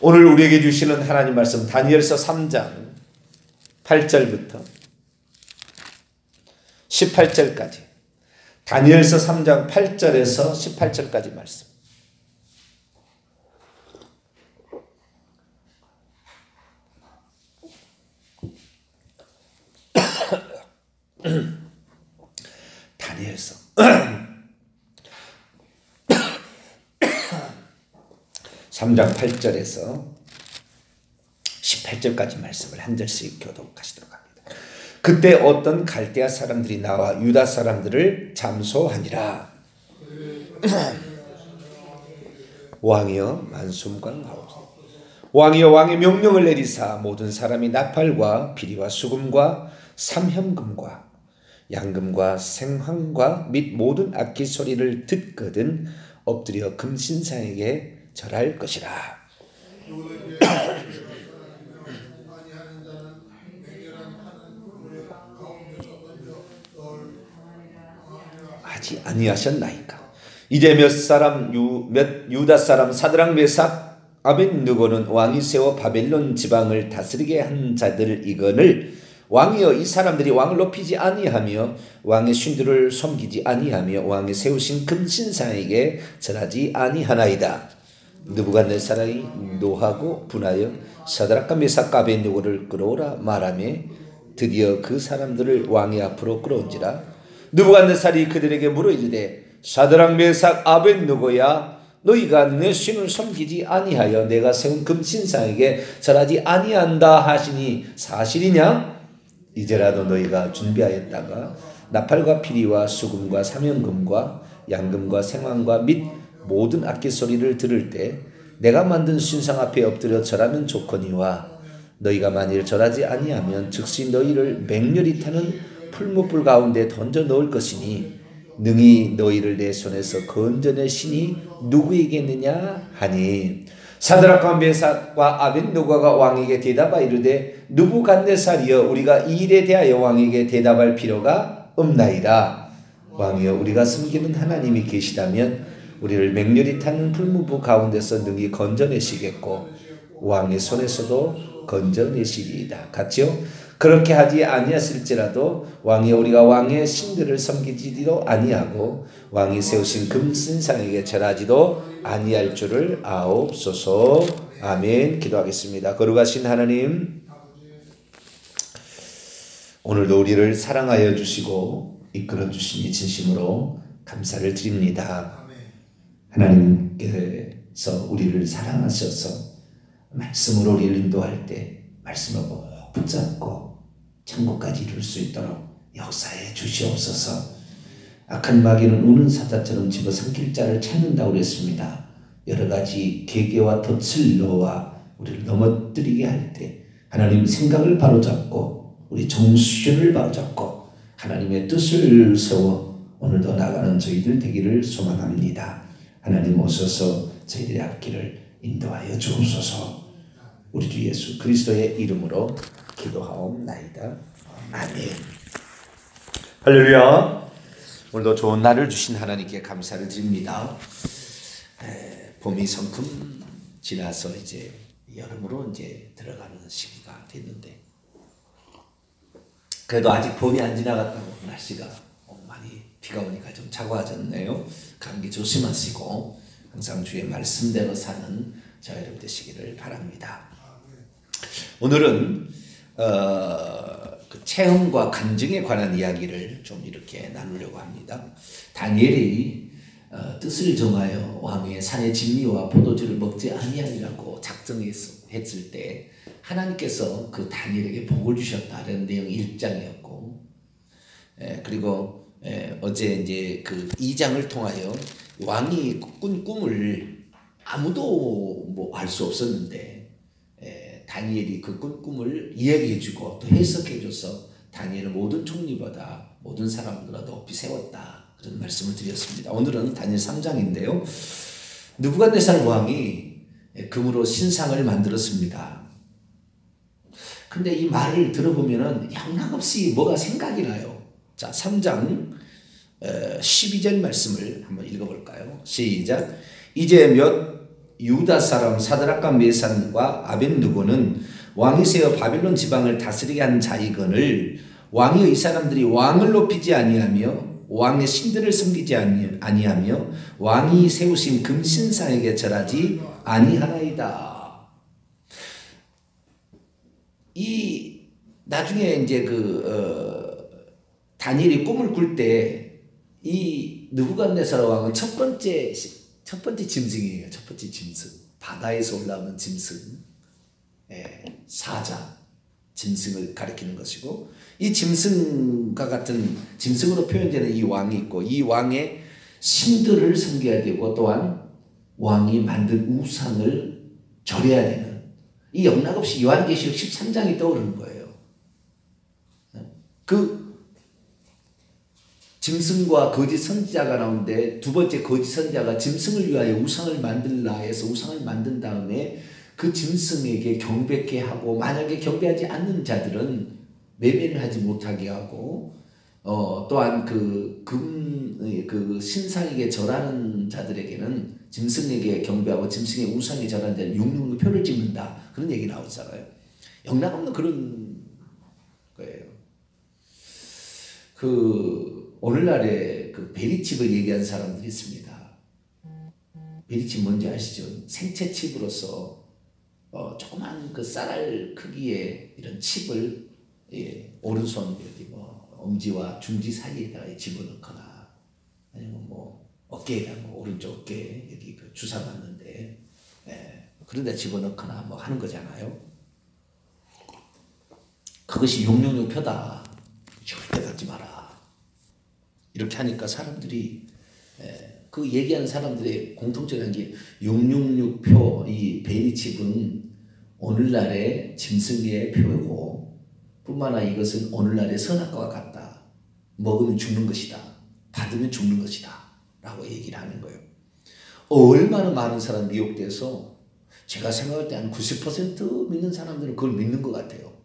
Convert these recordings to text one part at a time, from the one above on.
오늘 우리에게 주시는 하나님 말씀 다니엘서 3장 8절부터 18절까지, 다니엘서 3장 8절에서 18절까지 말씀. 다니엘서 3장 8절에서 18절까지 말씀을 한 절씩 교독하시도록 합니다. 그때 어떤 갈대아 사람들이 나와 유다 사람들을 잠소하니라. 왕이여 만숨광하옵소서. 왕이여 왕의 명령을 내리사 모든 사람이 나팔과 비리와 수금과 삼현금과 양금과 생황과 및 모든 악기 소리를 듣거든 엎드려 금신상에게 절할 것이라. 하지 아니하셨나이까. 이제 몇 유다 사람 사드락 메삭 아벳느고는 왕이 세워 바벨론 지방을 다스리게 한 자들이거늘 왕이여 이 사람들이 왕을 높이지 아니하며 왕의 신들을 섬기지 아니하며 왕이 세우신 금신상에게 절하지 아니하나이다. 느부갓네살이 노하고 분하여 사드락과 메삭과 아벳느고를 끌어오라 말하며 드디어 그 사람들을 왕의 앞으로 끌어온지라. 느부갓네살이 그들에게 물어 이르되 사드락 메삭 아벳느고야 너희가 내 신을 섬기지 아니하여 내가 세운 금신상에게 절하지 아니한다 하시니 사실이냐? 이제라도 너희가 준비하였다가 나팔과 피리와 수금과 삼현금과 양금과 생황과 및 모든 악기 소리를 들을 때 내가 만든 신상 앞에 엎드려 절하면 좋거니와 너희가 만일 절하지 아니하면 즉시 너희를 맹렬히 타는 풀무불 가운데 던져 넣을 것이니 능히 너희를 내 손에서 건져낼 신이 누구에게느냐 하니 사드락과 메삭과 아벳느고가 왕에게 대답하여 이르되 느부갓네살이여 우리가 이 일에 대하여 왕에게 대답할 필요가 없나이다. 왕이여 우리가 섬기는 하나님이 계시다면 우리를 맹렬히 타는 풀무불 가운데서 능히 건져내시겠고 왕의 손에서도 건져내시리이다. 같이요? 그렇게 하지 아니하실지라도 왕이 우리가 왕의 신들을 섬기지도 아니하고 왕이 세우신 금신상에게 절하지도 아니할 줄을 아옵소서. 아멘. 기도하겠습니다. 거룩하신 하나님, 오늘도 우리를 사랑하여 주시고 이끌어 주시니 진심으로 감사를 드립니다. 하나님께서 우리를 사랑하셔서 말씀으로 우리를 인도할 때 말씀을 꼭 붙잡고 천국까지 이룰 수 있도록 역사해 주시옵소서. 악한 마귀는 우는 사자처럼 집어삼킬 자를 찾는다고 그랬습니다. 여러 가지 계계와 덫을 놓아 우리를 넘어뜨리게 할 때 하나님 생각을 바로잡고 우리 정수준을 바로잡고 하나님의 뜻을 세워 오늘도 나가는 저희들 되기를 소망합니다. 하나님 오셔서 저희들의 앞길을 인도하여 주옵소서. 우리 주 예수 그리스도의 이름으로 기도하옵나이다. 아멘. 할렐루야. 오늘도 좋은 날을 주신 하나님께 감사를 드립니다. 봄이 성큼 지나서 이제 여름으로 이제 들어가는 시기가 됐는데 그래도 아직 봄이 안 지나갔다고 날씨가 많이 비가 오니까 좀 차가워졌네요. 감기 조심하시고 항상 주의 말씀대로 사는 저 여러분 되시기를 바랍니다. 오늘은 그 체험과 간증에 관한 이야기를 좀 이렇게 나누려고 합니다. 다니엘이 뜻을 정하여 왕의 산의 진미와 포도주를 먹지 아니하리라고 작정했을 때 하나님께서 그 다니엘에게 복을 주셨다는 내용이 1장이었고, 그리고 어제 이제 그 2장을 통하여 왕이 꾼 꿈을 아무도 뭐 알 수 없었는데 다니엘이 그 꾼 꿈을 이야기해주고 또 해석해줘서 다니엘은 모든 총리보다 모든 사람보다 높이 세웠다, 그런 말씀을 드렸습니다. 오늘은 다니엘 3장인데요. 느부갓네살 왕이 금으로 신상을 만들었습니다. 근데 이 말을 들어보면은 영락없이 뭐가 생각이 나요. 자, 3장 12절 말씀을 한번 읽어볼까요? 시작. 이제 몇 유다 사람 사드락과 메산과 아벳느고는 왕이 세워 바빌론 지방을 다스리게 한 자이거늘 왕이 이 사람들이 왕을 높이지 아니하며 왕의 신들을 섬기지 아니하며 왕이 세우신 금신상에게 절하지 아니하나이다. 이 나중에 이제 다니엘이 꿈을 꿀 때 이 느부갓네살 왕은 첫 번째 짐승이에요. 첫 번째 짐승. 바다에서 올라오는 짐승. 사자. 짐승을 가리키는 것이고 이 짐승과 같은 짐승으로 표현되는 이 왕이 있고 이 왕의 신들을 섬겨야 되고 또한 왕이 만든 우상을 절해야 되는 이 영락없이 요한계시록 13장이 떠오르는 거예요. 그 짐승과 거짓 선지자가 나오는데 두 번째 거짓 선지자가 짐승을 위하여 우상을 만들라 해서 우상을 만든 다음에 그 짐승에게 경배케 하고 만약에 경배하지 않는 자들은 매매를 하지 못하게 하고 또한 그 신상에게 절하는 자들에게는 짐승에게 경배하고 짐승의 우상에 절하는 자는 육류표를 찍는다. 그런 얘기 나오잖아요. 영락없는 그런 거예요. 오늘날에 베리칩을 얘기한 사람들이 있습니다. 베리칩 뭔지 아시죠? 생체칩으로서 조그만 쌀알 크기의 이런 칩을 오른손 엄지와 중지 사이에다가 집어넣거나 아니면 어깨에다 오른쪽 어깨에 여기 주사 맞는데 그런데 집어넣거나 하는 거잖아요. 그것이 용용표다. 절대 갖지 마라. 이렇게 하니까 사람들이 그 얘기하는 사람들의 공통적인 게 666표 이 베리칩은 오늘날의 짐승의 표고 뿐만 아니라 이것은 오늘날의 선악과와 같다. 먹으면 죽는 것이다. 받으면 죽는 것이다. 라고 얘기를 하는 거예요. 얼마나 많은 사람 미혹돼서 제가 생각할 때 한 90% 믿는 사람들은 그걸 믿는 것 같아요.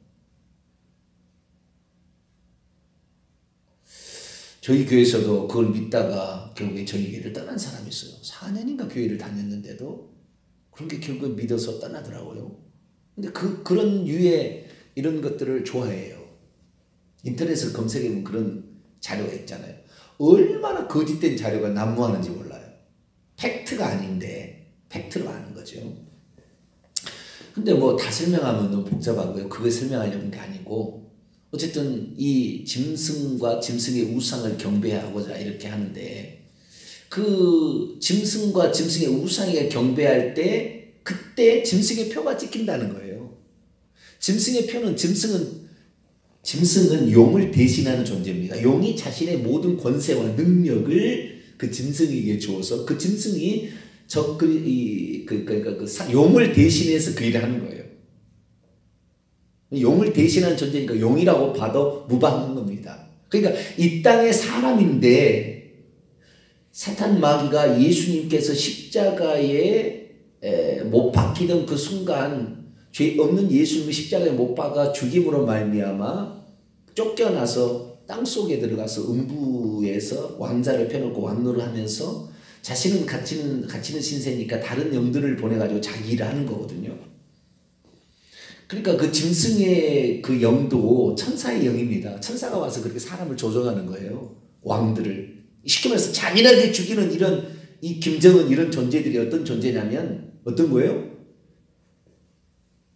저희 교회에서도 그걸 믿다가 결국에 저희 교회를 떠난 사람이 있어요. 4년인가 교회를 다녔는데도 그런 게 결국에 믿어서 떠나더라고요. 근데 그런 유의 이런 것들을 좋아해요. 인터넷을 검색해보면 그런 자료가 있잖아요. 얼마나 거짓된 자료가 난무하는지 몰라요. 팩트가 아닌데 팩트로 하는 거죠. 근데 다 설명하면 너무 복잡하고요. 그걸 설명하려는 게 아니고 어쨌든 이 짐승과 짐승의 우상을 경배하고자 이렇게 하는데 그 짐승과 짐승의 우상에 경배할 때 그때 짐승의 표가 찍힌다는 거예요. 짐승의 표는 짐승은 용을 대신하는 존재입니다. 용이 자신의 모든 권세와 능력을 그 짐승에게 주어서 그 짐승이 용을 대신해서 그 일을 하는 거예요. 용을 대신하는 존재니까 용이라고 봐도 무방한 겁니다. 그러니까 이 땅의 사람인데 사탄 마귀가 예수님께서 십자가에 못 박히던 그 순간 죄 없는 예수님을 십자가에 못 박아 죽임으로 말미암아 쫓겨나서 땅속에 들어가서 음부에서 왕자를 펴놓고 왕노를 하면서 자신은 갇히는 신세니까 다른 영들을 보내가지고 자기 일을 하는 거거든요. 그러니까 그 짐승의 그 영도 천사의 영입니다. 천사가 와서 그렇게 사람을 조종하는 거예요. 왕들을. 쉽게 말해서 잔인하게 죽이는 이 김정은 이런 존재들이 어떤 존재냐면 어떤 거예요?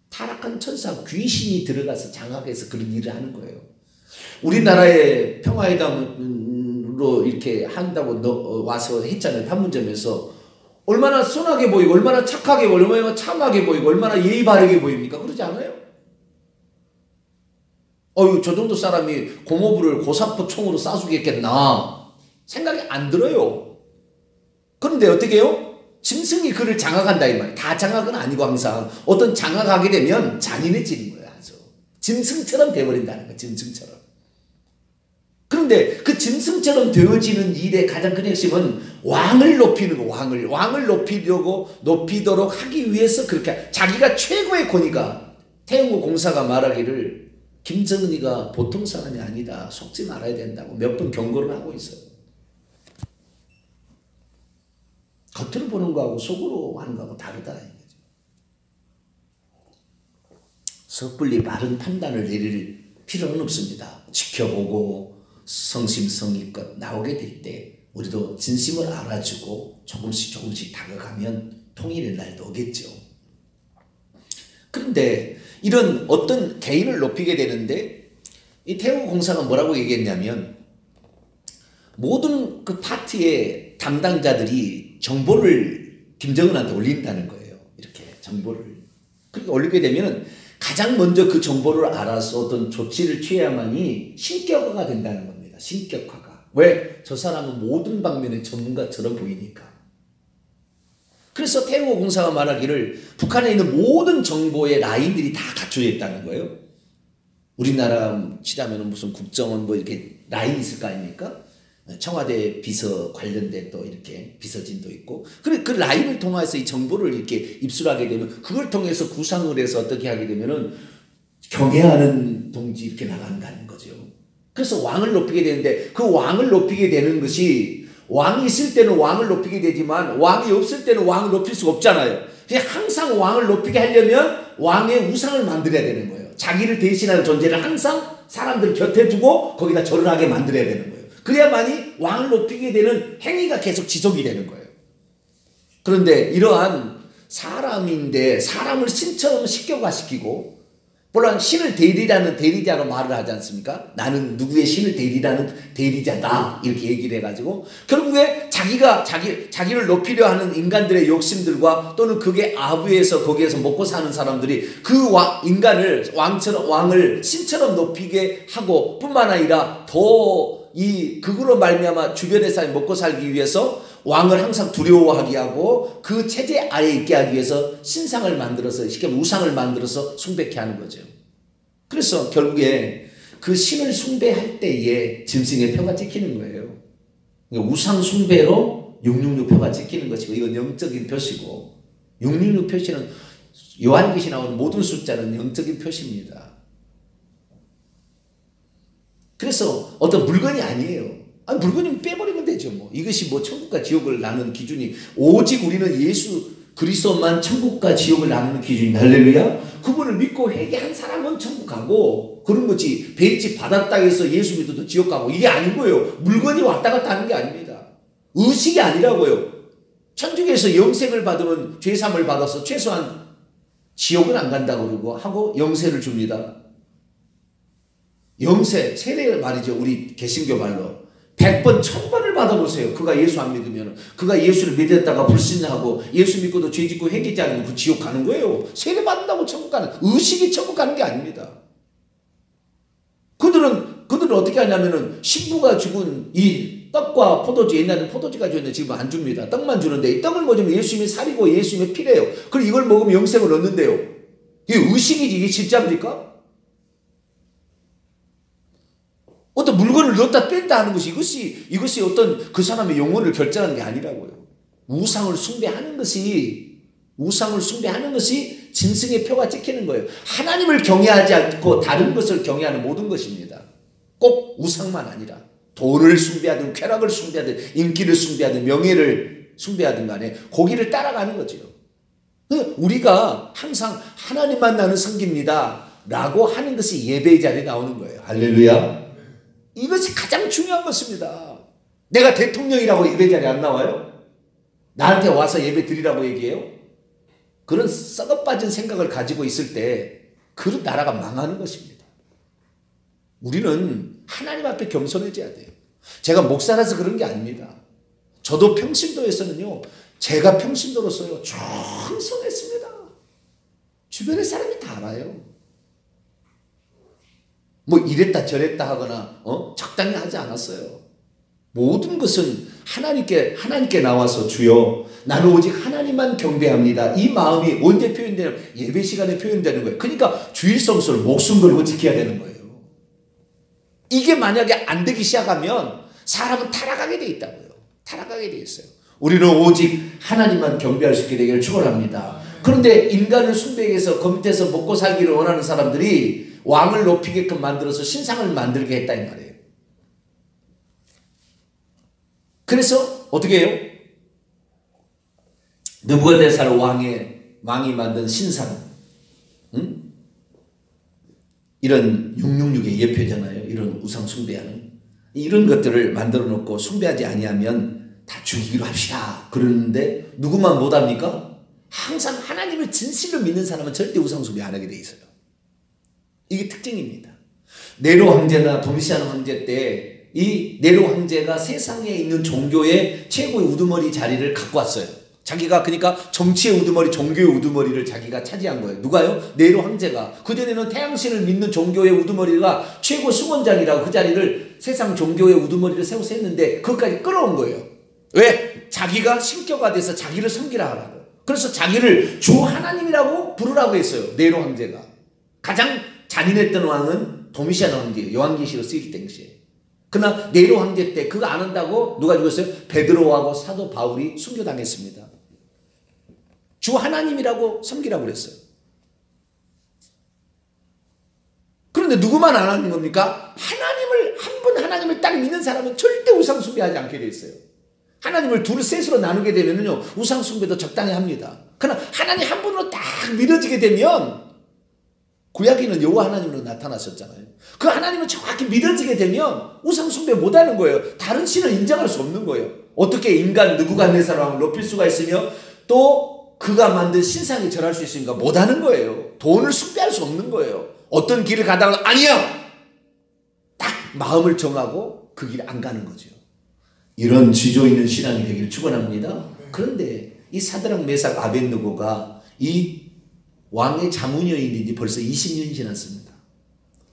타락한 천사 귀신이 들어가서 장악해서 그런 일을 하는 거예요. 우리나라에 평화회담으로 이렇게 한다고 와서 했잖아요. 판문점에서. 얼마나 선하게 보이고 얼마나 착하게 보이고 얼마나 참하게 보이고 얼마나 예의 바르게 보입니까? 그러지 않아요? 저 정도 사람이 고모부를 고사포 총으로 쏴주겠겠나 생각이 안 들어요. 그런데 어떻게 해요? 짐승이 그를 장악한다 이 말이에요. 다 장악은 아니고 항상 어떤 장악하게 되면 잔인해지는 거예요. 아주 짐승처럼 돼버린다는 거예요. 짐승처럼. 그런데 그 짐승처럼 되어지는 일의 가장 큰 핵심은 왕을 높이는 거, 왕을 높이도록 하기 위해서 그렇게 자기가 최고의 권위가 태영호 공사가 말하기를 김정은이가 보통 사람이 아니다. 속지 말아야 된다고 몇 번 경고를 하고 있어요. 겉으로 보는 거하고 속으로 하는 거하고 다르다. 섣불리 바른 판단을 내릴 필요는 없습니다. 지켜보고 성심성의껏 나오게 될 때 우리도 진심을 알아주고 조금씩 다가가면 통일의 날도 오겠죠. 그런데 이런 어떤 개인을 높이게 되는데 이 태국공사가 뭐라고 얘기했냐면 모든 그 파티의 담당자들이 정보를 김정은한테 올린다는 거예요. 이렇게 정보를. 그렇게 올리게 되면 가장 먼저 그 정보를 알아서 어떤 조치를 취해야만이 신격화가 된다는 겁니다. 신격화가. 왜? 저 사람은 모든 방면의 전문가처럼 보이니까. 그래서 태국공사가 말하기를 북한에 있는 모든 정보의 라인들이 다 갖춰져 있다는 거예요. 우리나라 치자면 무슨 국정원 뭐 이렇게 라인이 있을 거 아닙니까? 청와대 비서 관련된 또 이렇게 비서진도 있고. 그 라인을 통해서 이 정보를 이렇게 입수하게 되면 그걸 통해서 구상을 해서 어떻게 하게 되면은 경애하는 동지 이렇게 나간다는 거죠. 그래서 왕을 높이게 되는데 그 왕을 높이게 되는 것이 왕이 있을 때는 왕을 높이게 되지만 왕이 없을 때는 왕을 높일 수가 없잖아요. 그냥 항상 왕을 높이게 하려면 왕의 우상을 만들어야 되는 거예요. 자기를 대신하는 존재를 항상 사람들 곁에 두고 거기다 절을 하게 만들어야 되는 거예요. 그래야만이 왕을 높이게 되는 행위가 계속 지속이 되는 거예요. 그런데 이러한 사람인데 사람을 신처럼 신격화시키고 물론 신을 대리라는 대리자로 말을 하지 않습니까? 나는 누구의 신을 대리라는 대리자다 이렇게 얘기를 해가지고 결국에 자기를 높이려 하는 인간들의 욕심들과 또는 그게 아부에서 거기에서 먹고 사는 사람들이 그 인간을 왕을 신처럼 높이게 하고 뿐만 아니라 더 그거로 말미암아 주변의 사람이 먹고 살기 위해서 왕을 항상 두려워하게 하고 그 체제 아래에 있게 하기 위해서 신상을 만들어서 쉽게 우상을 만들어서 숭배케 하는 거죠. 그래서 결국에 그 신을 숭배할 때에 짐승의 표가 찍히는 거예요. 그러니까 우상 숭배로 666 표가 찍히는 것이고 이건 영적인 표시고 666 표시는 요한계시 나오는 모든 숫자는 영적인 표시입니다. 그래서 어떤 물건이 아니에요. 물건이면 빼버리면 되죠. 뭐. 이것이 뭐 천국과 지옥을 나누는 기준이 오직 우리는 예수 그리스도만 천국과 지옥을 나누는 기준입니다. 할렐루야. 그분을 믿고 회개한 사람은 천국 가고 그런 거지. 베이지 받았다 해서 예수 믿어도 지옥 가고 이게 아니고요. 물건이 왔다 갔다 하는 게 아닙니다. 의식이 아니라고요. 천국에서 영생을 받으면 죄사함을 받아서 최소한 지옥은 안 간다고 그러고 하고 영세를 줍니다. 영세, 세례 말이죠. 우리 개신교 말로. 100번, 1000번을 받아보세요. 그가 예수 안 믿으면. 그가 예수를 믿었다가 불신하고 예수 믿고도 죄 짓고 회개하지 않으면 그 지옥 가는 거예요. 세례 받는다고 천국 가는, 의식이 천국 가는 게 아닙니다. 그들은 어떻게 하냐면은 신부가 죽은 이 떡과 포도주, 옛날에는 포도주가 줬는데 지금 안 줍니다. 떡만 주는데 이 떡을 먹으면 예수님의 살이고 예수님의 피래요. 그리고 이걸 먹으면 영생을 얻는데요. 이게 의식이지 이게 진짜입니까? 어떤 물건을 넣었다 뺀다 하는 것이 이것이 어떤 그 사람의 영혼을 결정하는 게 아니라고요. 우상을 숭배하는 것이 짐승의 표가 찍히는 거예요. 하나님을 경외하지 않고 다른 것을 경외하는 모든 것입니다. 꼭 우상만 아니라 돈을 숭배하든 쾌락을 숭배하든 인기를 숭배하든 명예를 숭배하든 간에 거기를 따라가는 거죠. 우리가 항상 하나님만 나는 섬깁니다 라고 하는 것이 예배의 자리에 나오는 거예요. 할렐루야. 이것이 가장 중요한 것입니다. 내가 대통령이라고 예배 자리에 안 나와요? 나한테 와서 예배 드리라고 얘기해요? 그런 썩어빠진 생각을 가지고 있을 때 그 나라가 망하는 것입니다. 우리는 하나님 앞에 겸손해져야 돼요. 제가 목사라서 그런 게 아닙니다. 저도 평신도에서는요. 제가 평신도로서요. 충성했습니다. 주변의 사람이 다 알아요. 뭐 이랬다 저랬다 하거나 적당히 하지 않았어요. 모든 것은 하나님께 나와서 주여 나는 오직 하나님만 경배합니다. 이 마음이 언제 표현되냐면 예배 시간에 표현되는 거예요. 그러니까 주일 성수를 목숨 걸고 지켜야 되는 거예요. 이게 만약에 안 되기 시작하면 사람은 타락하게 돼 있다고요. 타락하게 돼 있어요. 우리는 오직 하나님만 경배할 수 있게 되기를 축원합니다. 그런데 인간을 숭배해서 그 밑에서 먹고 살기를 원하는 사람들이 왕을 높이게끔 만들어서 신상을 만들게 했다 이 말이에요. 그래서 어떻게 해요? 느부갓네살 왕이 만든 신상, 응? 이런 666의 예표잖아요. 이런 우상 숭배하는 이런 것들을 만들어 놓고 숭배하지 아니하면 다 죽이기로 합시다. 그러는데 누구만 못합니까? 항상 하나님을 진실로 믿는 사람은 절대 우상 숭배 안 하게 돼 있어요. 이게 특징입니다. 네로 황제나 도미시안 황제 때 이 네로 황제가 세상에 있는 종교의 최고의 우두머리 자리를 갖고 왔어요. 자기가 그러니까 정치의 우두머리, 종교의 우두머리를 자기가 차지한 거예요. 누가요? 네로 황제가. 그전에는 태양신을 믿는 종교의 우두머리가 최고 수권장이라고 그 자리를 세상 종교의 우두머리를 세워서 했는데 그것까지 끌어온 거예요. 왜? 자기가 신격화 돼서 자기를 섬기라 하라고. 그래서 자기를 주 하나님이라고 부르라고 했어요. 네로 황제가. 가장 잔인했던 왕은 도미시안 황제예요. 요한계시록 쓰일 당시에. 그러나 네로 황제 때 그거 안 한다고 누가 죽었어요? 베드로하고 사도 바울이 순교당했습니다. 주 하나님이라고 섬기라고 그랬어요. 그런데 누구만 안 하는 겁니까? 한 분 하나님을 딱 믿는 사람은 절대 우상 숭배하지 않게 돼 있어요. 하나님을 둘 셋으로 나누게 되면요 우상 숭배도 적당히 합니다. 그러나 하나님 한 분으로 딱 믿어지게 되면 구약에는 여호와 하나님으로 나타나셨잖아요. 그 하나님을 정확히 믿어지게 되면 우상 숭배 못하는 거예요. 다른 신을 인정할 수 없는 거예요. 어떻게 인간 느부갓네살 왕을 높일 수가 있으며 또 그가 만든 신상에 절할 수 있으니까 못하는 거예요. 돈을 숭배할 수 없는 거예요. 어떤 길을 가다가 아니야! 딱 마음을 정하고 그 길 안 가는 거죠. 이런 지조 있는 신앙이 되기를 축원합니다. 그런데 이 사드락 메삭 아벳느고가 이 왕의 자문여인인 지 벌써 20년이 지났습니다.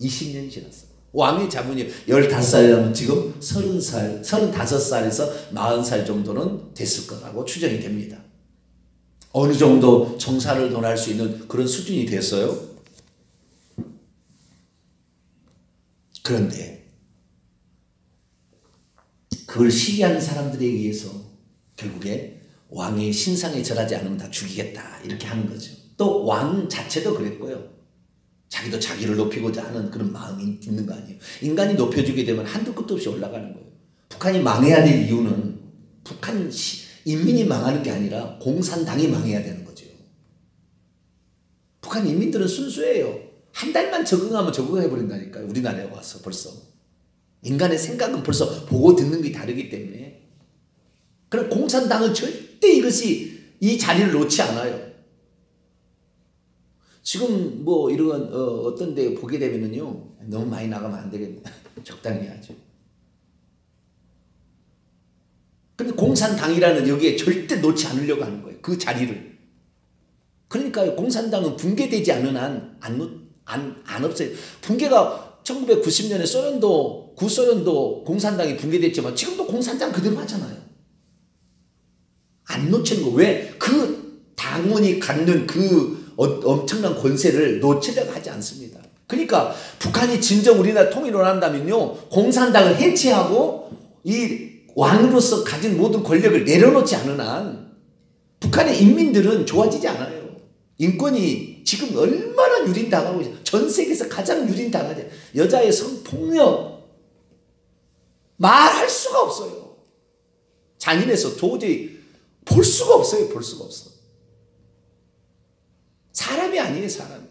20년이 지났어요. 왕의 자문여 15살이라면 지금 30살, 35살에서 40살 정도는 됐을 거라고 추정이 됩니다. 어느 정도 정사를 논할 수 있는 그런 수준이 됐어요. 그런데 그걸 시기하는 사람들에 의해서 결국에 왕의 신상에 절하지 않으면 다 죽이겠다 이렇게 하는 거죠. 또 왕 자체도 그랬고요. 자기도 자기를 높이고자 하는 그런 마음이 있는 거 아니에요. 인간이 높여주게 되면 한도 끝도 없이 올라가는 거예요. 북한이 망해야 될 이유는 북한 인민이 망하는 게 아니라 공산당이 망해야 되는 거죠. 북한 인민들은 순수해요. 한 달만 적응하면 적응해버린다니까요. 우리나라에 와서 벌써. 인간의 생각은 벌써 보고 듣는 게 다르기 때문에. 그럼 공산당은 절대 이 자리를 놓지 않아요. 지금 뭐 이런 어떤 데 보게 되면은요 너무 많이 나가면 안 되겠네. 적당히 해야죠. 근데 공산당이라는 여기에 절대 놓지 않으려고 하는 거예요. 그 자리를. 그러니까요 공산당은 붕괴되지 않은 한 안 없어요. 붕괴가 1990년에 구소련도 공산당이 붕괴됐지만 지금도 공산당 그대로 하잖아요. 안 놓치는 거. 왜? 그 당원이 갖는 그 엄청난 권세를 놓치려고 하지 않습니다. 그러니까 북한이 진정 우리나라 통일을 한다면요 공산당을 해체하고 이 왕으로서 가진 모든 권력을 내려놓지 않은 한 북한의 인민들은 좋아지지 않아요. 인권이 지금 얼마나 유린당하고 있어요. 전 세계에서 가장 유린당하죠. 여자의 성폭력 말할 수가 없어요. 잔인해서 도저히 볼 수가 없어요. 볼 수가 없어. 사람이 아니에요. 사람이.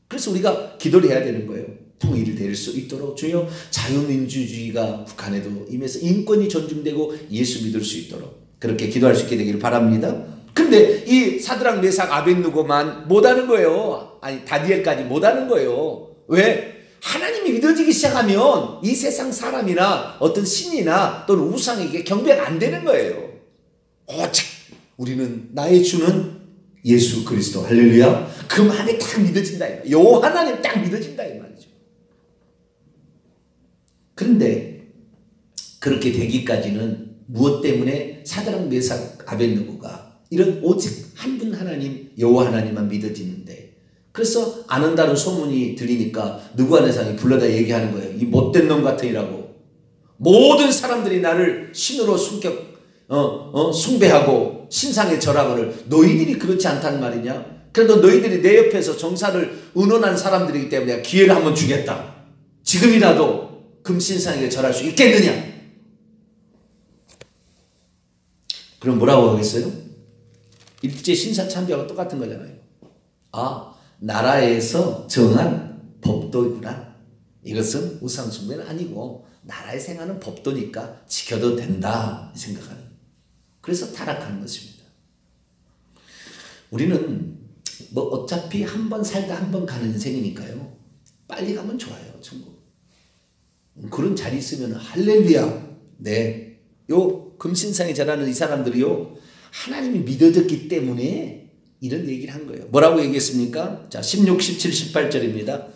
그래서 우리가 기도를 해야 되는 거예요. 통일이 될 수 있도록 주여 자유민주주의가 북한에도 임해서 인권이 존중되고 예수 믿을 수 있도록 그렇게 기도할 수 있게 되기를 바랍니다. 근데 이 사드락 메삭 아벳느고만 못하는 거예요. 아니 다니엘까지 못하는 거예요. 왜? 하나님이 믿어지기 시작하면 이 세상 사람이나 어떤 신이나 또는 우상에게 경배가 안 되는 거예요. 오직 우리는 나의 주는 예수 그리스도 할렐루야. 그 마음이 딱 믿어진다. 요 하나님 딱 믿어진다 이 말이죠. 그런데 그렇게 되기까지는 무엇 때문에 사드락 메삭 아벳느고가 이런 오직 한 분 하나님 여호와 하나님만 믿어지는데 그래서 안 한다는 소문이 들리니까 느부갓네살이 불러다 얘기하는 거예요. 이 못된 놈 같으니라고. 모든 사람들이 나를 신으로 숭배하고 신상에 절하거늘 너희들이 그렇지 않다는 말이냐? 그래도 너희들이 내 옆에서 정사를 의논한 사람들이기 때문에 기회를 한번 주겠다. 지금이라도 금신상에게 절할 수 있겠느냐? 그럼 뭐라고 하겠어요? 일제 신사참배하고 똑같은 거잖아요. 아, 나라에서 정한 법도구나. 이것은 우상숭배는 아니고 나라에 생하는 법도니까 지켜도 된다 생각하는. 그래서 타락하는 것입니다. 우리는 뭐 어차피 한 번 살다 한 번 가는 인생이니까요. 빨리 가면 좋아요. 천국. 그런 자리 있으면 할렐루야. 네. 요 금신상에 절하는 이 사람들이요. 하나님이 믿어졌기 때문에 이런 얘기를 한 거예요. 뭐라고 얘기했습니까? 자, 16, 17, 18절입니다.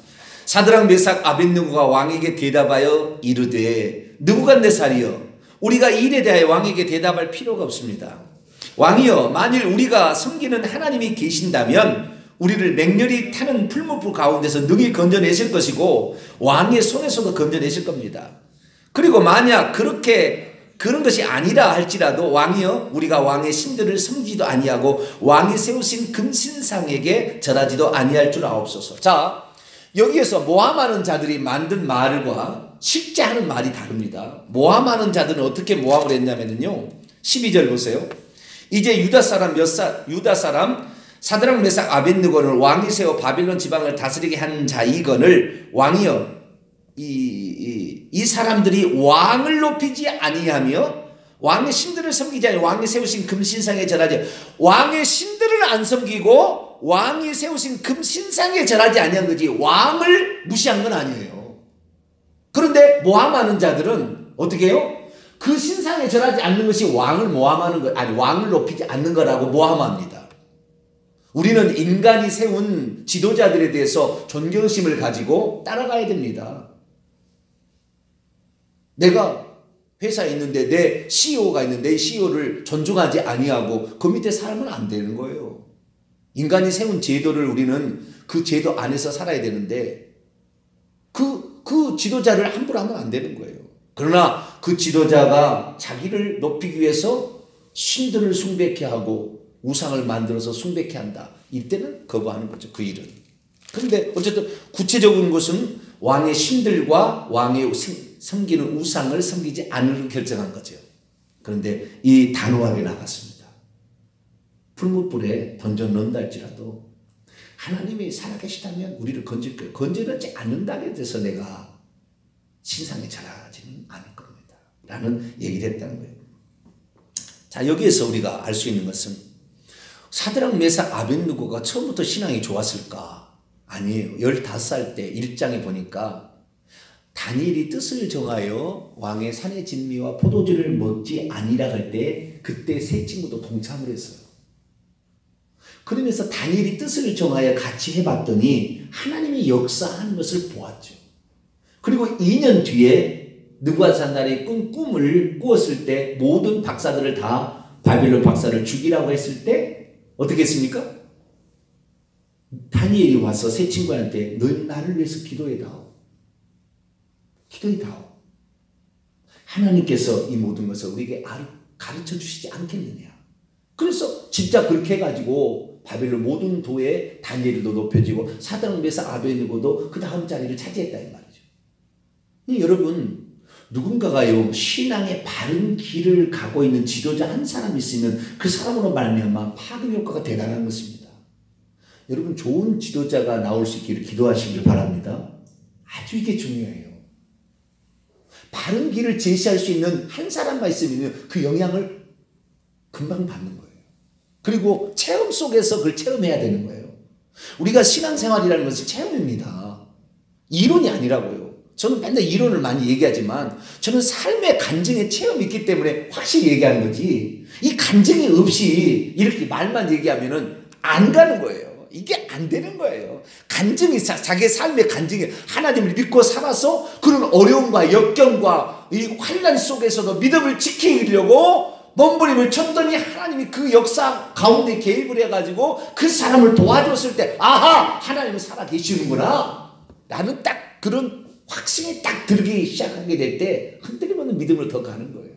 사드락 메삭 아벳느고가 왕에게 대답하여 이르되 느부갓네살이여 우리가 이 일에 대하여 왕에게 대답할 필요가 없습니다. 왕이여 만일 우리가 섬기는 하나님이 계신다면 우리를 맹렬히 타는 풀무불 가운데서 능히 건져내실 것이고 왕의 손에서도 건져내실 겁니다. 그리고 만약 그런 것이 아니라 할지라도 왕이여 우리가 왕의 신들을 섬기지도 아니하고 왕이 세우신 금신상에게 절하지도 아니할 줄 아옵소서. 자, 여기에서 모함하는 자들이 만든 말과 실제 하는 말이 다릅니다. 모함하는 자들은 어떻게 모함을 했냐면요. 12절 보세요. 이제 유다 사람 사드락 메삭 아벳느고를 왕이 세워 바빌론 지방을 다스리게 한 자이거늘 왕이여 이 사람들이 왕을 높이지 아니하며 왕의 신들을 섬기지 아니하며 왕이 세우신 금신상에 절하지 왕의 신들을 안 섬기고 왕이 세우신 금신상에 절하지 아니한 거지 왕을 무시한 건 아니에요. 그런데 모함하는 자들은 어떻게 해요? 그 신상에 절하지 않는 것이 왕을 모함하는 것, 아니 왕을 높이지 않는 거라고 모함합니다. 우리는 인간이 세운 지도자들에 대해서 존경심을 가지고 따라가야 됩니다. 내가 회사에 있는데 내 CEO가 있는데 내 CEO를 존중하지 아니하고 그 밑에 살면 안 되는 거예요. 인간이 세운 제도를 우리는 그 제도 안에서 살아야 되는데 그 지도자를 함부로 하면 안 되는 거예요. 그러나 그 지도자가 자기를 높이기 위해서 신들을 숭배케 하고 우상을 만들어서 숭배케 한다. 이때는 거부하는 거죠. 그 일은. 그런데 어쨌든 구체적인 것은 왕의 신들과 왕의 섬기는 우상을 섬기지 않으려 결정한 거죠. 그런데 이 단호하게 나갔습니다. 풀무불에 던져 넣는다 할지라도 하나님이 살아계시다면 우리를 건질 거예요. 건져놓지 않는다에 대해서 내가 신상에 절하지는 않을 겁니다. 라는 얘기를 했다는 거예요. 자, 여기에서 우리가 알 수 있는 것은 사드락 메삭 아벳느고가 처음부터 신앙이 좋았을까? 아니에요. 15살 때 1장에 보니까 다니엘이 뜻을 정하여 왕의 산의 진미와 포도주를 먹지 아니라 할 때 그때 세 친구도 동참을 했어요. 그러면서 다니엘이 뜻을 정하여 같이 해봤더니 하나님이 역사하는 것을 보았죠. 그리고 2년 뒤에 느부갓네살이 꾼 꿈을 꾸었을 때 모든 박사들을 다 바빌론 박사를 죽이라고 했을 때 어떻게 했습니까? 다니엘이 와서 세 친구한테 너희 나를 위해서 기도해다오. 기도해다오. 하나님께서 이 모든 것을 우리에게 가르쳐 주시지 않겠느냐. 그래서 진짜 그렇게 해가지고 바벨론 모든 도에 다니엘도 높여지고 사드락 메삭 아벳느고도 그 다음 자리를 차지했다 이 말이죠. 여러분 누군가가요 신앙의 바른 길을 가고 있는 지도자 한 사람 있으면 그 사람으로 말미암아 파급 효과가 대단한 것입니다. 여러분 좋은 지도자가 나올 수 있기를 기도하시길 바랍니다. 아주 이게 중요해요. 바른 길을 제시할 수 있는 한 사람만 있으면 그 영향을 금방 받는 거예요. 그리고 체험 속에서 그걸 체험해야 되는 거예요. 우리가 신앙생활이라는 것은 체험입니다. 이론이 아니라고요. 저는 맨날 이론을 많이 얘기하지만 저는 삶의 간증의 체험이 있기 때문에 확실히 얘기하는 거지 이 간증이 없이 이렇게 말만 얘기하면은 안 가는 거예요. 이게 안 되는 거예요. 간증이 자기의 삶의 간증이 하나님을 믿고 살아서 그런 어려움과 역경과 이 환난 속에서도 믿음을 지키려고 몸부림을 쳤더니 하나님이 그 역사 가운데 개입을 해가지고 그 사람을 도와줬을 때 아하 하나님은 살아계시는구나 라는 딱 그런 확신이 딱 들기 시작하게 될 때 흔들림 없는 믿음으로 더 가는 거예요.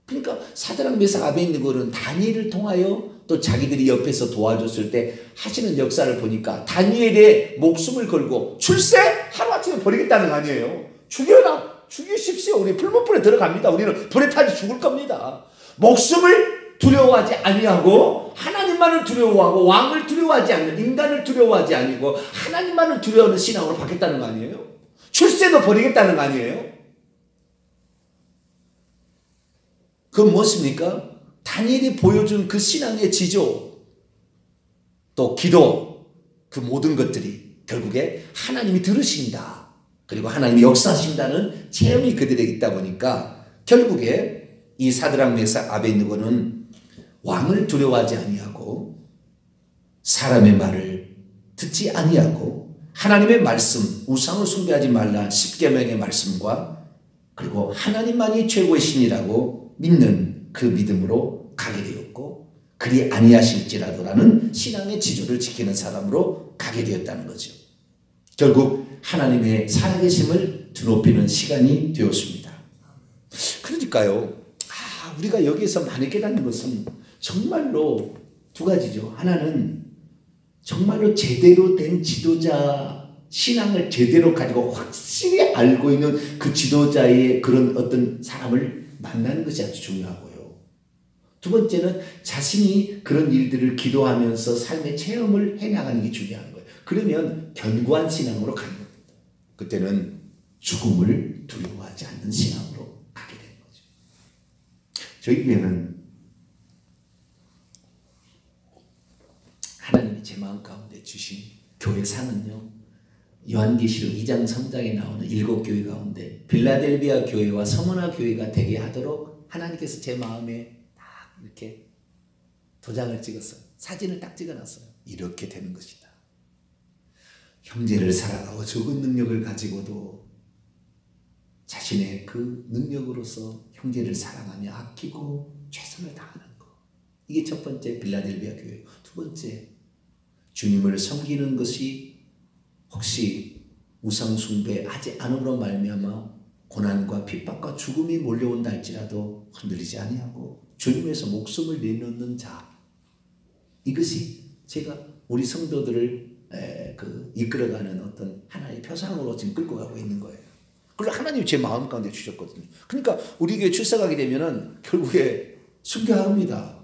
그러니까 사드락 메삭 아벳느고는 다니엘을 통하여 또 자기들이 옆에서 도와줬을 때 하시는 역사를 보니까 다니엘의 목숨을 걸고 출세 하루아침에 버리겠다는 거 아니에요. 죽여라. 죽이십시오. 우리 풀무불에 들어갑니다. 우리는 불에 타지 죽을 겁니다. 목숨을 두려워하지 아니하고 하나님만을 두려워하고 왕을 두려워하지 않는, 인간을 두려워하지 아니고 하나님만을 두려워하는 신앙으로 바뀌었다는 거 아니에요? 출세도 버리겠다는 거 아니에요? 그건 무엇입니까? 다니엘이 보여준 그 신앙의 지조, 또 기도, 그 모든 것들이 결국에 하나님이 들으신다, 그리고 하나님이 역사하신다는 체험이 그들에게 있다 보니까 결국에 이 사드락 메삭 아벳느고는 왕을 두려워하지 아니하고 사람의 말을 듣지 아니하고 하나님의 말씀, 우상을 숭배하지 말라 10계명의 말씀과 그리고 하나님만이 최고의 신이라고 믿는 그 믿음으로 가게 되었고, 그리 아니하실지라도라는 신앙의 지조를 지키는 사람으로 가게 되었다는 거죠. 결국 하나님의 살아계심을 드높이는 시간이 되었습니다. 그러니까요, 우리가 여기서 많이 깨닫는 것은 정말로 두 가지죠. 하나는 정말로 제대로 된 지도자, 신앙을 제대로 가지고 확실히 알고 있는 그 지도자의 그런 어떤 사람을 만나는 것이 아주 중요하고요. 두 번째는 자신이 그런 일들을 기도하면서 삶의 체험을 해나가는 게 중요한 거예요. 그러면 견고한 신앙으로 가는 겁니다. 그때는 죽음을 두려워하지 않는 신앙으로 가게 되는 거죠. 저희 교회는 하나님이 제 마음 가운데 주신 교회상은요, 요한계시록 2장 3장에 나오는 7교회 가운데 빌라델비아 교회와 서머나 교회가 되게 하도록 하나님께서 제 마음에 딱 이렇게 도장을 찍었어요. 사진을 딱 찍어놨어요. 이렇게 되는 것이다. 형제를 사랑하고 적은 능력을 가지고도 자신의 그 능력으로서 형제를 사랑하며 아끼고 최선을 다하는 것. 이게 첫 번째 빌라델비아 교회. 두 번째, 주님을 섬기는 것이 혹시 우상 숭배하지 않음으로 말미암아 고난과 핍박과 죽음이 몰려온다 할지라도 흔들리지 아니하고 주님에서 목숨을 내놓는 자. 이것이 제가 우리 성도들을 이끌어가는 어떤 하나의 표상으로 지금 끌고 가고 있는 거예요. 그리고 하나님이 제 마음 가운데 주셨거든요. 그러니까 우리 교회 출석하게 되면은 결국에 순교합니다.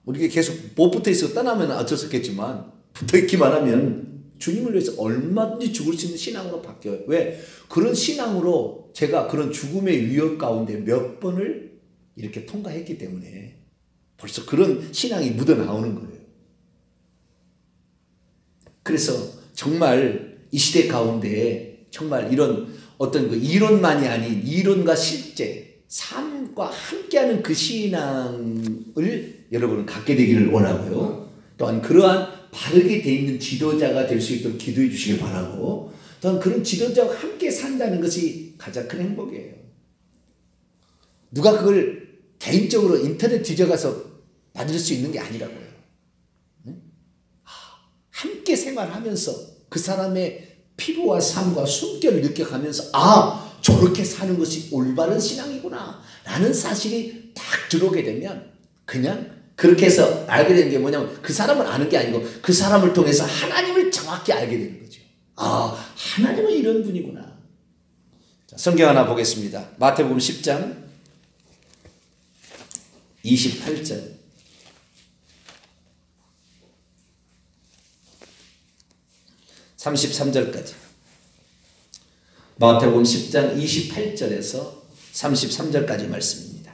우리 교회 계속 못 붙어 있어 떠나면 어쩔 수 없겠지만 붙어 있기만 하면 주님을 위해서 얼마든지 죽을 수 있는 신앙으로 바뀌어요. 왜? 그런 신앙으로 제가 그런 죽음의 위협 가운데 몇 번을 이렇게 통과했기 때문에 벌써 그런 신앙이 묻어나오는 거예요. 그래서 정말 이 시대 가운데 정말 이런 어떤 그 이론만이 아닌 이론과 실제, 삶과 함께하는 그 신앙을 여러분은 갖게 되기를 원하고요. 또한 그러한 바르게 돼 있는 지도자가 될 수 있도록 기도해 주시길 바라고, 또한 그런 지도자와 함께 산다는 것이 가장 큰 행복이에요. 누가 그걸 개인적으로 인터넷 뒤져가서 받을 수 있는 게 아니라고요. 함께 생활하면서 그 사람의 피부와 삶과 숨결을 느껴가면서 저렇게 사는 것이 올바른 신앙이구나 라는 사실이 딱 들어오게 되면 그냥 그렇게 해서 알게 되는 게 뭐냐면 그 사람을 아는 게 아니고 그 사람을 통해서 하나님을 정확히 알게 되는 거죠. 하나님은 이런 분이구나. 자, 성경 하나 보겠습니다. 마태복음 10장 28절. 33절까지. 마태복음 10장 28절에서 33절까지 말씀입니다.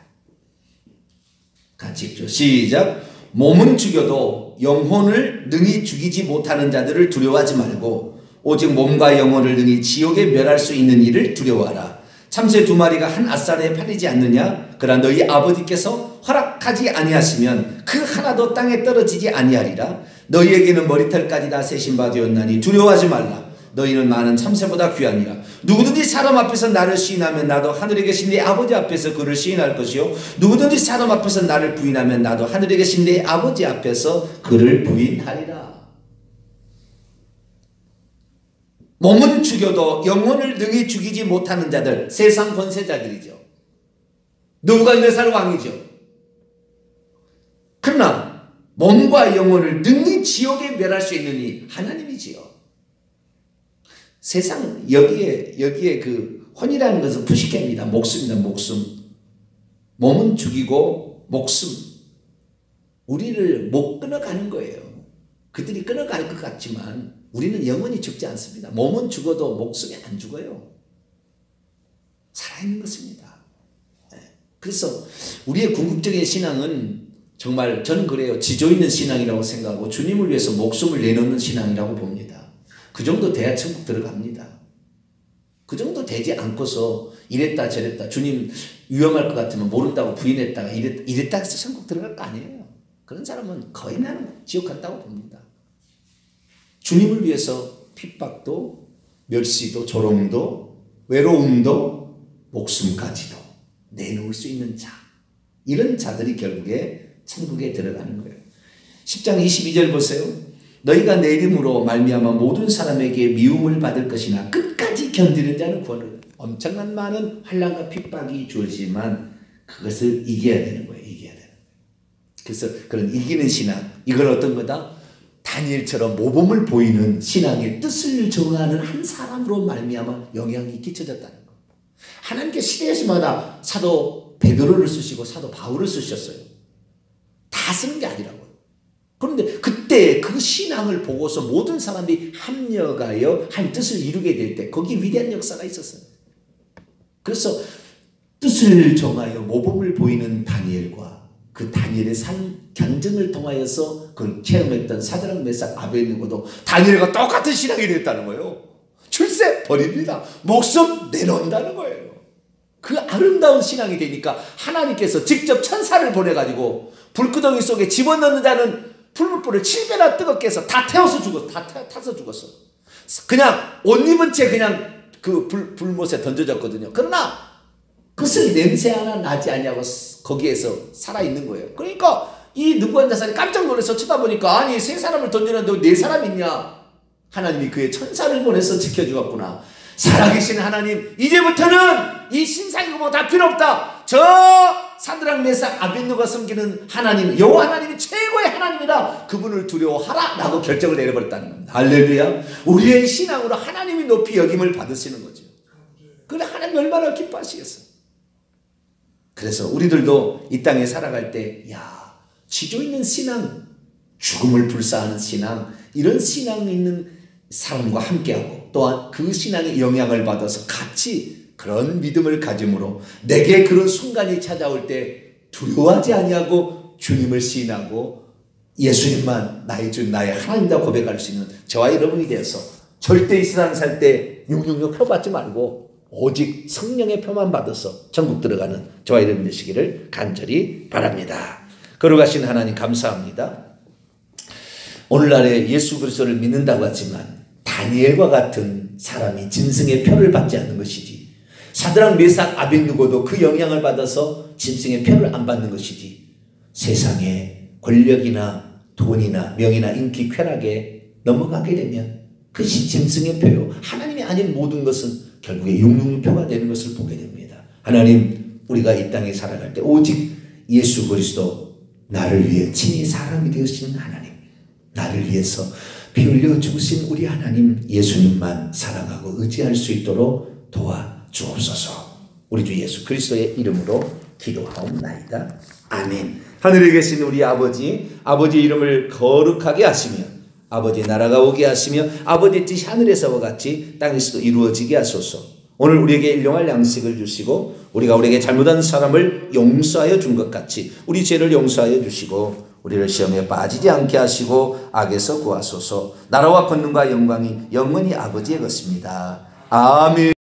같이 읽죠. 시작. 몸은 죽여도 영혼을 능히 죽이지 못하는 자들을 두려워하지 말고 오직 몸과 영혼을 능히 지옥에 멸할 수 있는 이를 두려워하라. 참새 2마리가 한 앗살에 팔리지 않느냐? 그러나 너희 아버지께서 허락하지 아니하시면 그 하나도 땅에 떨어지지 아니하리라. 너희에게는 머리털까지 다 세신 바 되었나니 두려워하지 말라. 너희는 많은 참새보다 귀하니라. 누구든지 사람 앞에서 나를 시인하면 나도 하늘에 계신 네 아버지 앞에서 그를 시인할 것이요 누구든지 사람 앞에서 나를 부인하면 나도 하늘에 계신 네 아버지 앞에서 그를 부인하리라. 몸은 죽여도 영혼을 능히 죽이지 못하는 자들, 세상 권세자들이죠. 느부갓네살 왕이죠. 그러나 몸과 영혼을 능히 지옥에 멸할 수 있는 이 하나님이지요. 세상 여기에 그 혼이라는 것은 푸시케입니다. 목숨입니다. 목숨. 몸은 죽이고 목숨, 우리를 못 끊어가는 거예요. 그들이 끊어갈 것 같지만 우리는 영원히 죽지 않습니다. 몸은 죽어도 목숨이 안 죽어요. 살아있는 것입니다. 그래서 우리의 궁극적인 신앙은 정말 저는 그래요. 지조 있는 신앙이라고 생각하고 주님을 위해서 목숨을 내놓는 신앙이라고 봅니다. 그 정도 돼야 천국 들어갑니다. 그 정도 되지 않고서 이랬다 저랬다 주님 위험할 것 같으면 모른다고 부인했다가 이랬다 해서 천국 들어갈 거 아니에요. 그런 사람은 거의 나는 지옥 간다고 봅니다. 주님을 위해서 핍박도 멸시도 조롱도 외로움도 목숨까지도 내놓을 수 있는 자, 이런 자들이 결국에 천국에 들어가는 거예요. 10장 22절 보세요. 너희가 내 이름으로 말미암아 모든 사람에게 미움을 받을 것이나 끝까지 견디는 자는 구원을. 엄청난 많은 환난과 핍박이 주어지지만 그것을 이겨야 되는 거예요. 이겨야 되는 거예요. 그래서 그런 이기는 신앙, 이건 어떤 거다? 다니엘처럼 모범을 보이는 신앙의 뜻을 정하는 한 사람으로 말미암아 영향이 끼쳐졌다는 거예요. 하나님께 시대에서마다 사도 베드로를 쓰시고 사도 바울을 쓰셨어요. 다 쓰는 게 아니라고요. 그런데 그때 그 신앙을 보고서 모든 사람이 합력하여 한 뜻을 이루게 될 때 거기 위대한 역사가 있었어요. 그래서 뜻을 정하여 모범을 보이는 다니엘과 그 다니엘의 삶 간증을 통하여서 그걸 체험했던 사드락 메삭 아벳느고도 다니엘과 똑같은 신앙이 됐다는 거예요. 출세 버립니다. 목숨 내놓는다는 거예요. 그 아름다운 신앙이 되니까 하나님께서 직접 천사를 보내가지고 불구덩이 속에 집어넣는 자는 풀물불을 7배나 뜨겁게 해서 다 태워서 죽었어. 다 타서 죽었어. 그냥 옷 입은 채 그냥 그 불못에 던져졌거든요. 그러나 그것을 냄새 하나 나지 않냐고 거기에서 살아있는 거예요. 그러니까 이 느부갓네살이 깜짝 놀라서 쳐다보니까 아니 세 사람을 던지는데 네 사람 있냐? 하나님이 그의 천사를 보내서 지켜주었구나. 살아계신 하나님, 이제부터는 이 신상이고 다 필요 없다. 저 사드락 메삭 아벳느고가 섬기는 하나님, 여호와 하나님이 최고의 하나님이다. 그분을 두려워하라 라고 결정을 내려버렸다는 겁니다. 할렐루야. 우리의 신앙으로 하나님이 높이 여김을 받으시는 거죠. 그래 하나님 얼마나 기뻐하시겠어요. 그래서 우리들도 이 땅에 살아갈 때 지조 있는 신앙, 죽음을 불사하는 신앙, 이런 신앙이 있는 사람과 함께하고 또한 그 신앙의 영향을 받아서 같이 그런 믿음을 가짐으로 내게 그런 순간이 찾아올 때 두려워하지 아니하고 주님을 시인하고 예수님만 나의 주 나의 하나님이다 고백할 수 있는 저와 여러분이 되어서 절대 이 세상 살 때 666 표 받지 말고 오직 성령의 표만 받아서 천국 들어가는 저와 여러분 되시기를 간절히 바랍니다. 거룩하신 하나님 감사합니다. 오늘날에 예수 그리스도를 믿는다고 하지만 다니엘과 같은 사람이 짐승의 표를 받지 않는 것이지, 사드락 메삭 아벳느고도 그 영향을 받아서 짐승의 표를 안 받는 것이지, 세상에 권력이나 돈이나 명이나 인기 쾌락에 넘어가게 되면 그것이 짐승의 표요, 하나님이 아닌 모든 것은 결국에 666표가 되는 것을 보게 됩니다. 하나님, 우리가 이 땅에 살아갈 때 오직 예수 그리스도, 나를 위해 친히 사람이 되으시는 하나님, 나를 위해서 피 흘려 죽으신 우리 하나님 예수님만 사랑하고 의지할 수 있도록 도와주옵소서. 우리 주 예수 그리스도의 이름으로 기도하옵나이다. 아멘. 하늘에 계신 우리 아버지, 아버지의 이름을 거룩하게 하시며 아버지의 나라가 오게 하시며 아버지의 뜻이 하늘에서와 같이 땅에서도 이루어지게 하소서. 오늘 우리에게 일용할 양식을 주시고 우리가 우리에게 잘못한 사람을 용서하여 준 것 같이 우리 죄를 용서하여 주시고 우리를 시험에 빠지지 않게 하시고 악에서 구하소서. 나라와 권능과 영광이 영원히 아버지의 것입니다. 아멘.